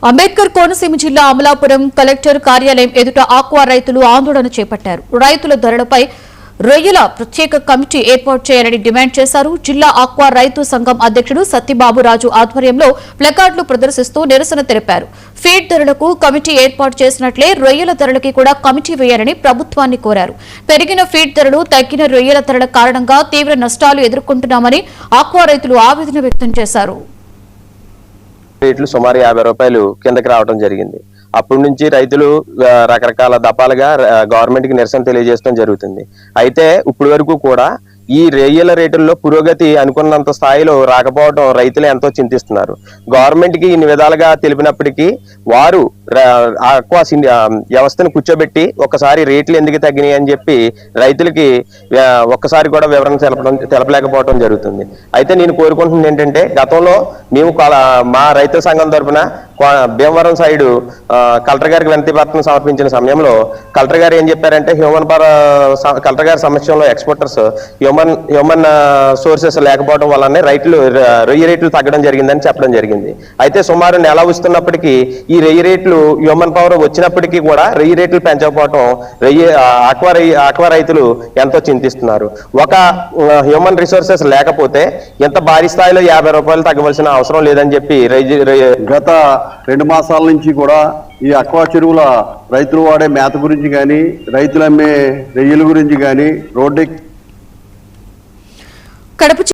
అంబేద్కర్ కోనసీమ జిల్లా అమలాపురం కలెక్టర్ కార్యాలయం ఎదుట ఆక్వా రైతులు ఆందోళన చేపట్టారు. రైతుల ధరలపై రొయ్యల ప్రత్యేక కమిటీ ఏర్పాటు చేయాలని డిమాండ్ చేశారు. జిల్లా ఆక్వా రైతు సంఘం అధ్యక్షుడు సత్యబాబురాజు ఆధ్వర్యంలో ప్లకార్డులు ప్రదర్శిస్తూ నిరసన తెలిపారు. ఫీడ్ ధరలకు కమిటీ ఏర్పాటు చేసినట్లే రొయ్యల ధరలకి కూడా కమిటీ వేయాలని ప్రభుత్వాన్ని కోరారు. పెరిగిన ఫీడ్ ధరలు, తగ్గిన రొయ్యల ధరల కారణంగా తీవ్ర నష్టాలు ఎదుర్కొంటున్నామని ఆక్వా రైతులు ఆవేదన వ్యక్తం చేశారు. రేట్లు సుమారు 50 రూపాయలు కిందకి రావడం జరిగింది. అప్పటి నుంచి రైతులు రకరకాల దఫాలుగా గవర్నమెంట్ కి నిరసన తెలియజేయడం జరుగుతుంది. అయితే ఇప్పటి వరకు కూడా ఈ రొయ్యల రేటుల్లో పురోగతి అనుకున్నంత స్థాయిలో రాకపోవడం రైతులు ఎంతో చింతిస్తున్నారు. గవర్నమెంట్ కి ఇన్ని విధాలుగా తెలిపినప్పటికీ వారు ఆక్వా వ్యవస్థను కూర్చోబెట్టి ఒకసారి రేట్లు ఎందుకు తగ్గినాయి అని చెప్పి రైతులకి ఒక్కసారి కూడా వివరణ తెలపలేకపోవడం జరుగుతుంది. అయితే నేను కోరుకుంటున్నది ఏంటంటే, గతంలో మేము మా రైతుల సంఘం తరఫున భీమవరం సైడు కలెక్టర్ గారికి వినతి పత్రం సమర్పించిన సమయంలో కలెక్టర్ గారు ఏం చెప్పారంటే, కలెక్టర్ గారి సమక్షంలో ఎక్స్పోర్టర్స్ హ్యూమన్ సోర్సెస్ లేకపోవడం వల్లనే రొయ్య రేట్లు తగ్గడం జరిగిందని చెప్పడం జరిగింది. అయితే సుమారు నెల వస్తున్నప్పటికీ ఈ రొయ్య రేట్లు హ్యూమన్ పవర్ వచ్చినప్పటికీ కూడా రొయ్య రేట్లు పెంచకపోవడం ఆక్వా రైతులు ఎంతో చింతిస్తున్నారు. ఒక హ్యూమన్ రిసోర్సెస్ లేకపోతే ఎంత భారీ స్థాయిలో 50 రూపాయలు తగ్గవలసిన అవసరం లేదని చెప్పి గత 2 మాసాల నుంచి కూడా ఈ అక్వా చెరువుల రైతులు వాడే మేత గురించి కానీ, రైతులు అమ్మే రొయ్యల గురించి కానీ కడప